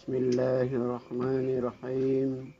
Bismillahirrahmanirrahim.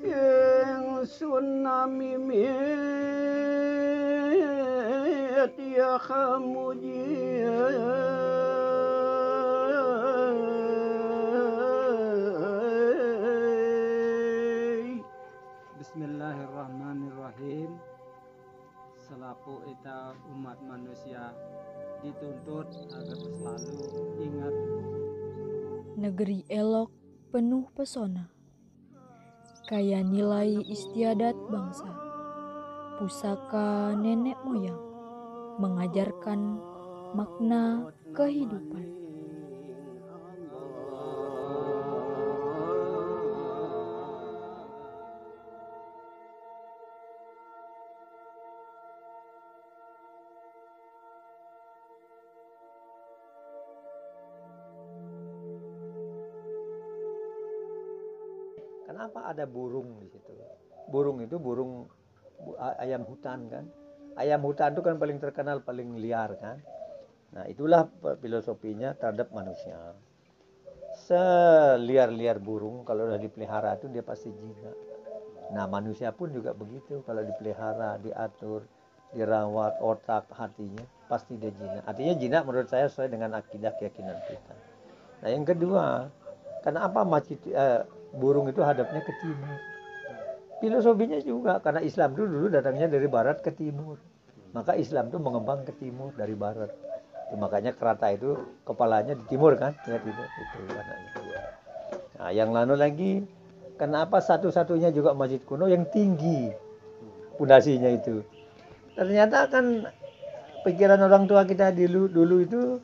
Yang sunami miat ya khamujiyai. Bismillahirrahmanirrahim. Selaku kita umat manusia dituntut agar selalu ingat negeri elok penuh pesona, kaya nilai istiadat bangsa, pusaka nenek moyang, mengajarkan makna kehidupan. Kenapa ada burung di situ? Burung itu ayam hutan kan. Ayam hutan itu kan paling terkenal, paling liar kan. Nah itulah filosofinya terhadap manusia. Seliar-liar burung kalau sudah dipelihara itu dia pasti jinak. Nah manusia pun juga begitu, kalau dipelihara, diatur, dirawat otak, hatinya, pasti dia jinak. Artinya jinak menurut saya sesuai dengan akidah keyakinan kita. Nah yang kedua, kenapa burung itu hadapnya ke timur? Filosofinya juga karena Islam itu dulu datangnya dari barat ke timur. Maka Islam itu mengembang ke timur dari barat. Makanya kerata itu kepalanya di timur kan? Lihat itu warnanya. Nah, yang lalu lagi, kenapa satu-satunya juga masjid kuno yang tinggi pondasinya itu? Ternyata kan pikiran orang tua kita dulu itu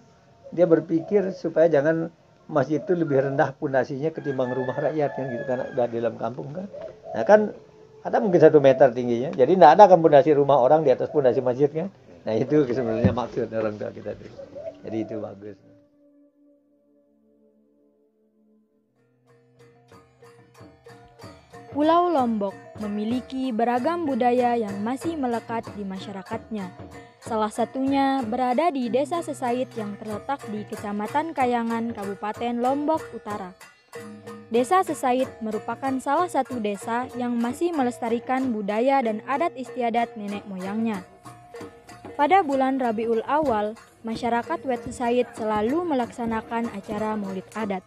dia berpikir supaya jangan masjid itu lebih rendah pondasinya ketimbang rumah rakyat kan gitu, karena udah di dalam kampung kan. Nah kan ada mungkin 1 meter tingginya, jadi tidak ada kan pondasi rumah orang di atas pondasi masjid kan. Nah itu sebenarnya maksud orang tua kita tuh. Jadi itu bagus. Pulau Lombok memiliki beragam budaya yang masih melekat di masyarakatnya. Salah satunya berada di Desa Sesait yang terletak di Kecamatan Kayangan, Kabupaten Lombok Utara. Desa Sesait merupakan salah satu desa yang masih melestarikan budaya dan adat istiadat nenek moyangnya. Pada bulan Rabiul Awal, masyarakat Wet Sesait selalu melaksanakan acara Maulid Adat,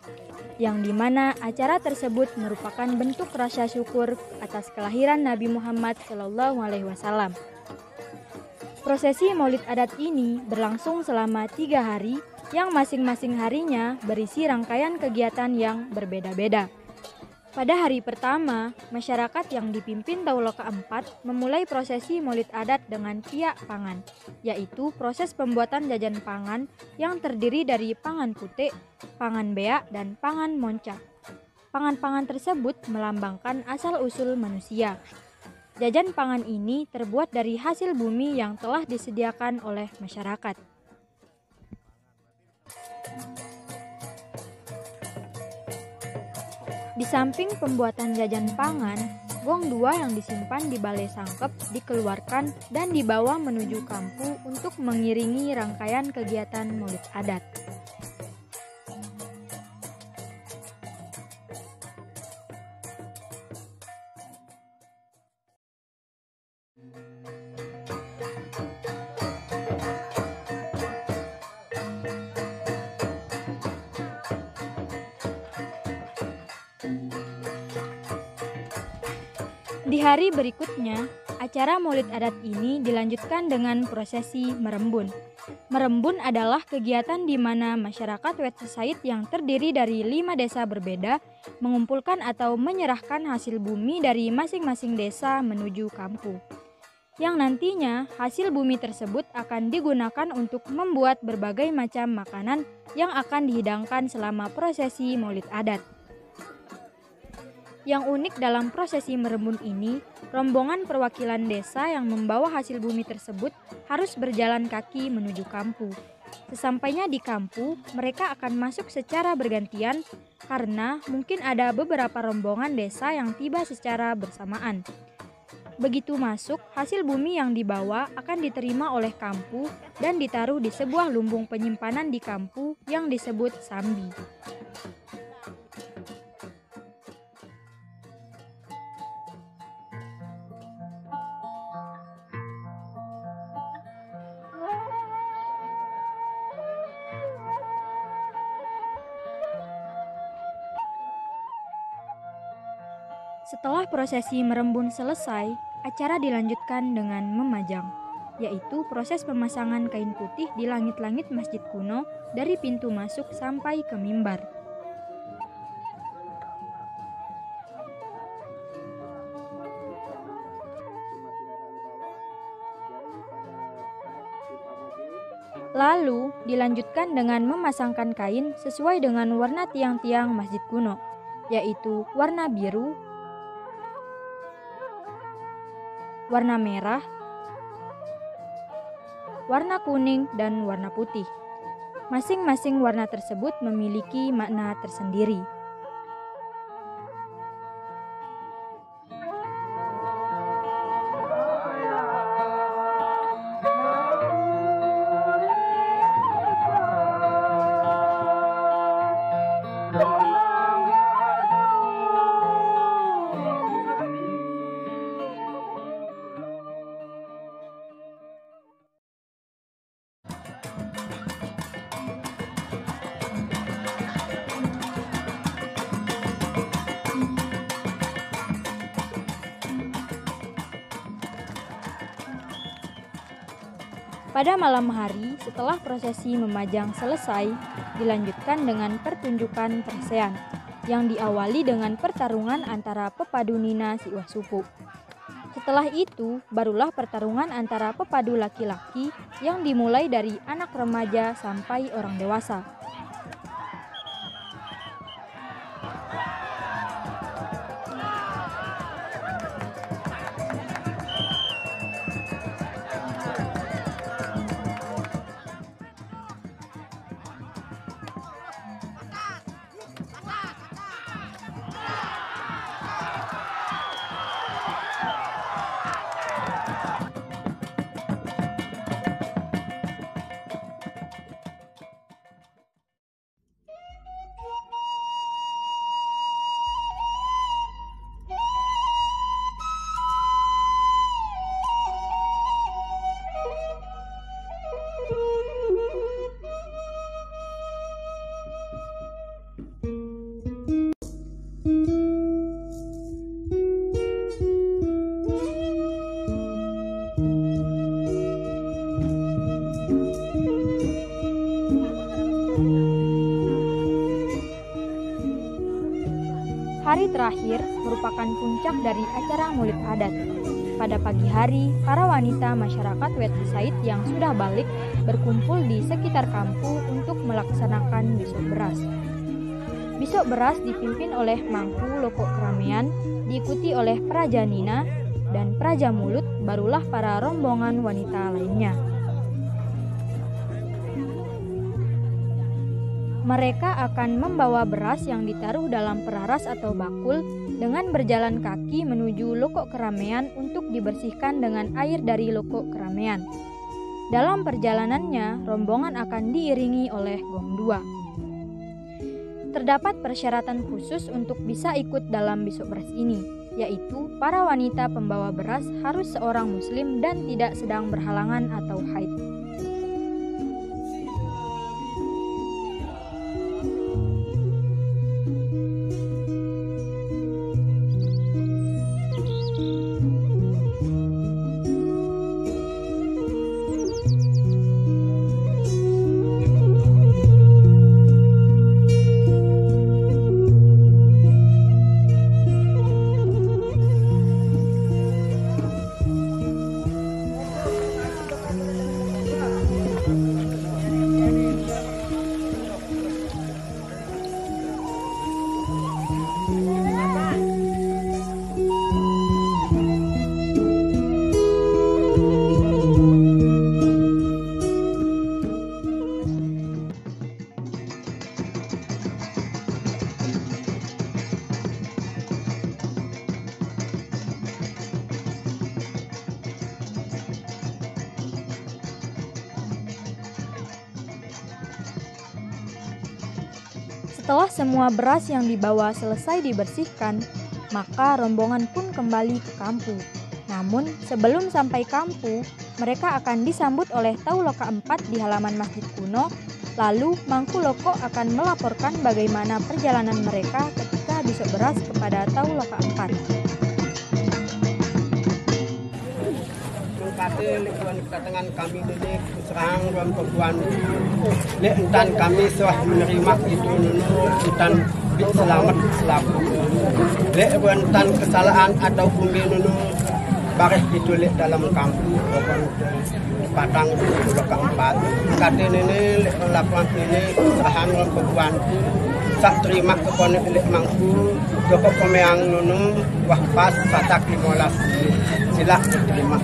yang dimana acara tersebut merupakan bentuk rasa syukur atas kelahiran Nabi Muhammad SAW. Prosesi Maulid Adat ini berlangsung selama 3 hari yang masing-masing harinya berisi rangkaian kegiatan yang berbeda-beda. Pada hari pertama, masyarakat yang dipimpin Daulo keempat memulai prosesi Maulid Adat dengan piak pangan, yaitu proses pembuatan jajan pangan yang terdiri dari pangan putih, pangan beak, dan pangan moncak. Pangan-pangan tersebut melambangkan asal-usul manusia. Jajan pangan ini terbuat dari hasil bumi yang telah disediakan oleh masyarakat. Di samping pembuatan jajan pangan, gong 2 yang disimpan di balai sangkep dikeluarkan dan dibawa menuju kampu untuk mengiringi rangkaian kegiatan Maulid Adat. Di hari berikutnya, acara Maulid Adat ini dilanjutkan dengan prosesi merembun. Merembun adalah kegiatan di mana masyarakat Wet Sesait yang terdiri dari 5 desa berbeda mengumpulkan atau menyerahkan hasil bumi dari masing-masing desa menuju kampu. Yang nantinya hasil bumi tersebut akan digunakan untuk membuat berbagai macam makanan yang akan dihidangkan selama prosesi Maulid Adat. Yang unik dalam prosesi merembun ini, rombongan perwakilan desa yang membawa hasil bumi tersebut harus berjalan kaki menuju kampu. Sesampainya di kampu, mereka akan masuk secara bergantian karena mungkin ada beberapa rombongan desa yang tiba secara bersamaan. Begitu masuk, hasil bumi yang dibawa akan diterima oleh kampu dan ditaruh di sebuah lumbung penyimpanan di kampu yang disebut sambi. Setelah prosesi merembun selesai, acara dilanjutkan dengan memajang, yaitu proses pemasangan kain putih di langit-langit masjid kuno dari pintu masuk sampai ke mimbar. Lalu dilanjutkan dengan memasangkan kain sesuai dengan warna tiang-tiang masjid kuno, yaitu warna biru, warna merah, warna kuning, dan warna putih. Masing-masing warna tersebut memiliki makna tersendiri. Pada malam hari, setelah prosesi memajang selesai, dilanjutkan dengan pertunjukan persean, yang diawali dengan pertarungan antara pepadu Nina si Wasupu. Setelah itu, barulah pertarungan antara pepadu laki-laki yang dimulai dari anak remaja sampai orang dewasa. Hari terakhir merupakan puncak dari acara Maulid Adat. Pada pagi hari, para wanita masyarakat Wet Said yang sudah balik berkumpul di sekitar kampung untuk melaksanakan besok beras. Besok beras dipimpin oleh Mangku Loko Keramaian, diikuti oleh Praja Nina dan Praja Mulut, barulah para rombongan wanita lainnya. Mereka akan membawa beras yang ditaruh dalam peraras atau bakul dengan berjalan kaki menuju Loko Keramaian untuk dibersihkan dengan air dari Loko Keramaian. Dalam perjalanannya, rombongan akan diiringi oleh gong dua. Terdapat persyaratan khusus untuk bisa ikut dalam besok beras ini, yaitu para wanita pembawa beras harus seorang muslim dan tidak sedang berhalangan atau haid. Setelah semua beras yang dibawa selesai dibersihkan, maka rombongan pun kembali ke Kampu. Namun sebelum sampai Kampu, mereka akan disambut oleh Tauloka IV di halaman Masjid Kuno. Lalu Mangku Loko akan melaporkan bagaimana perjalanan mereka ketika besok beras kepada Tauloka IV. Kedatangan kami ini serang dan perempuan. Entan kami sudah menerima itu entan selamat selaku. Entan kesalahan atau bumi nunu baris ditulis dalam kampung Padang keempat. Kata ini lakukan ini serang dan perempuan. Tak terima kepada milik Mangku Joko Komeang nunu wahpas satak 15. Sila diterima.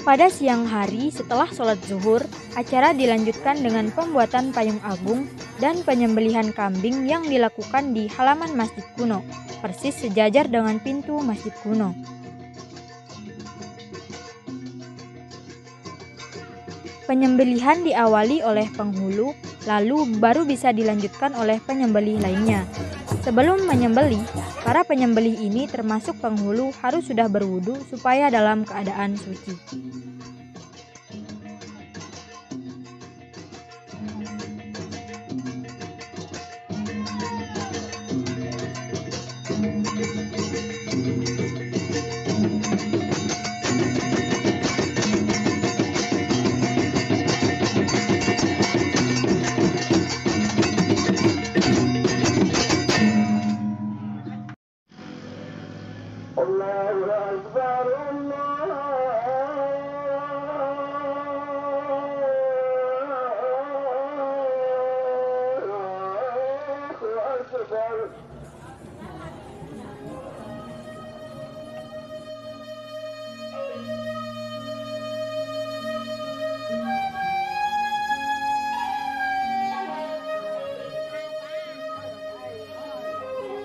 Pada siang hari setelah sholat zuhur, acara dilanjutkan dengan pembuatan payung agung dan penyembelihan kambing yang dilakukan di halaman Masjid Kuno, persis sejajar dengan pintu Masjid Kuno. Penyembelihan diawali oleh penghulu, lalu baru bisa dilanjutkan oleh penyembelih lainnya. Sebelum menyembelih, para penyembelih ini termasuk penghulu harus sudah berwudu supaya dalam keadaan suci.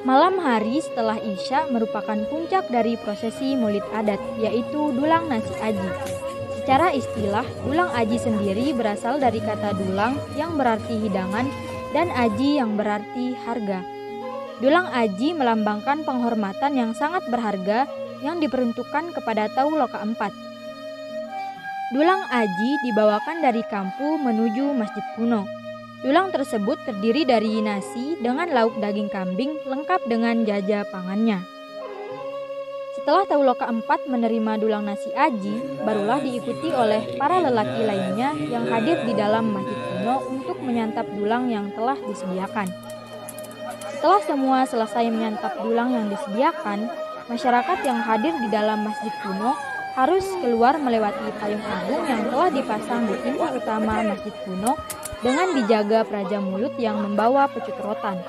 Malam hari setelah Isya merupakan puncak dari prosesi Maulid adat, yaitu dulang nasi aji. Secara istilah, dulang aji sendiri berasal dari kata dulang yang berarti hidangan dan aji yang berarti harga. Dulang aji melambangkan penghormatan yang sangat berharga yang diperuntukkan kepada Tauloka IV. Dulang aji dibawakan dari Kampu menuju Masjid Kuno. Dulang tersebut terdiri dari nasi dengan lauk daging kambing lengkap dengan jaja pangannya. Setelah Tauloka IV menerima dulang nasi aji, barulah diikuti oleh para lelaki lainnya yang hadir di dalam Masjid Kuno untuk menyantap dulang yang telah disediakan. Setelah semua selesai menyantap dulang yang disediakan, masyarakat yang hadir di dalam Masjid Kuno harus keluar melewati payung agung yang telah dipasang di pintu utama Masjid Kuno dengan dijaga praja mulut yang membawa pecut rotan.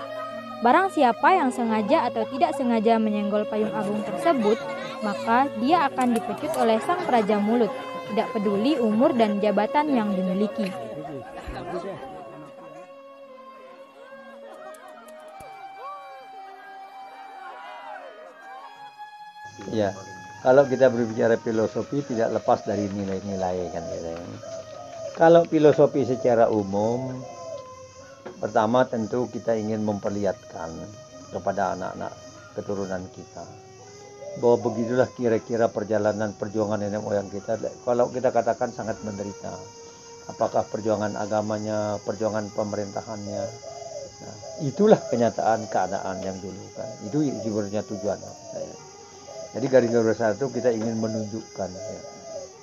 Barang siapa yang sengaja atau tidak sengaja menyenggol payung agung tersebut, maka dia akan dipecut oleh sang praja mulut, tidak peduli umur dan jabatan yang dimiliki. Ya, kalau kita berbicara filosofi tidak lepas dari nilai-nilai kan gitu. Kalau filosofi secara umum, pertama tentu kita ingin memperlihatkan kepada anak-anak keturunan kita bahwa begitulah kira-kira perjalanan perjuangan nenek moyang kita. Kalau kita katakan sangat menderita, apakah perjuangan agamanya, perjuangan pemerintahannya. Nah, itulah kenyataan keadaan yang dulu kan. Itu sebenarnya tujuan saya. Jadi garis besar itu kita ingin menunjukkan ya,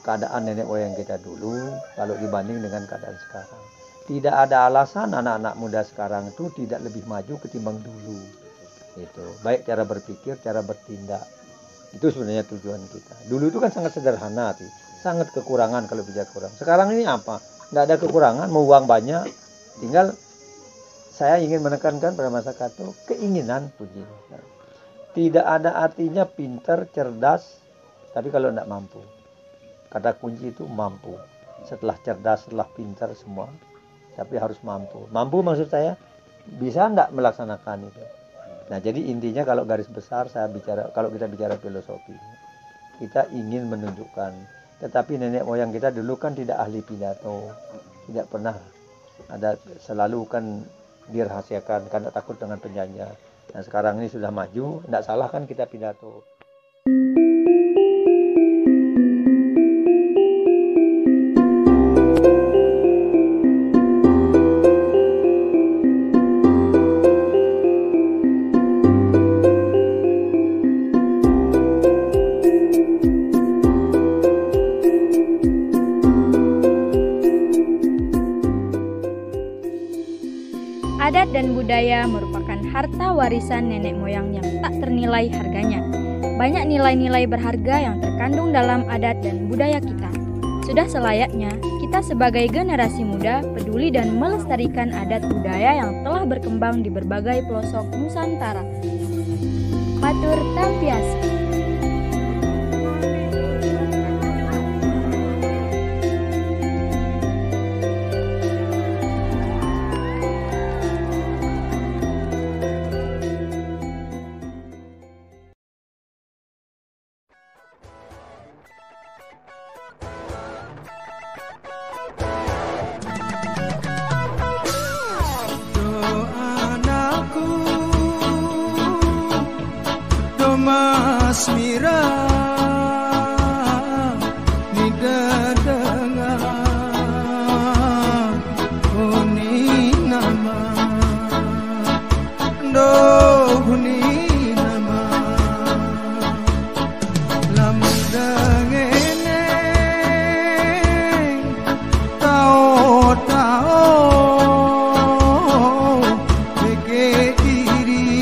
keadaan nenek moyang kita dulu kalau dibanding dengan keadaan sekarang. Tidak ada alasan anak-anak muda sekarang itu tidak lebih maju ketimbang dulu. Itu baik cara berpikir, cara bertindak. Itu sebenarnya tujuan kita. Dulu itu kan sangat sederhana, sangat kekurangan kalau bicara kurang. Sekarang ini apa? Tidak ada kekurangan, mau uang banyak, tinggal saya ingin menekankan pada masyarakat itu keinginan puji. Tidak ada artinya pintar, cerdas, tapi kalau tidak mampu. Kata kunci itu mampu. Setelah cerdas, setelah pintar semua, tapi harus mampu. Mampu maksud saya bisa tidak melaksanakan itu. Nah, jadi intinya kalau garis besar saya bicara, kalau kita bicara filosofi, kita ingin menunjukkan. Tetapi nenek moyang kita dulu kan tidak ahli pidato, tidak pernah ada, selalu kan dirahasiakan karena takut dengan penjajah. Nah, sekarang ini sudah maju, tidak salah kan kita pidato. Adat dan budaya merupakan harta warisan nenek moyang yang tak ternilai harganya. Banyak nilai-nilai berharga yang terkandung dalam adat dan budaya kita. Sudah selayaknya kita sebagai generasi muda peduli dan melestarikan adat budaya yang telah berkembang di berbagai pelosok Nusantara. Matur tampiasi. Mas Mira ni dadengar huni nama do huni nama lamun dengene tao beke diri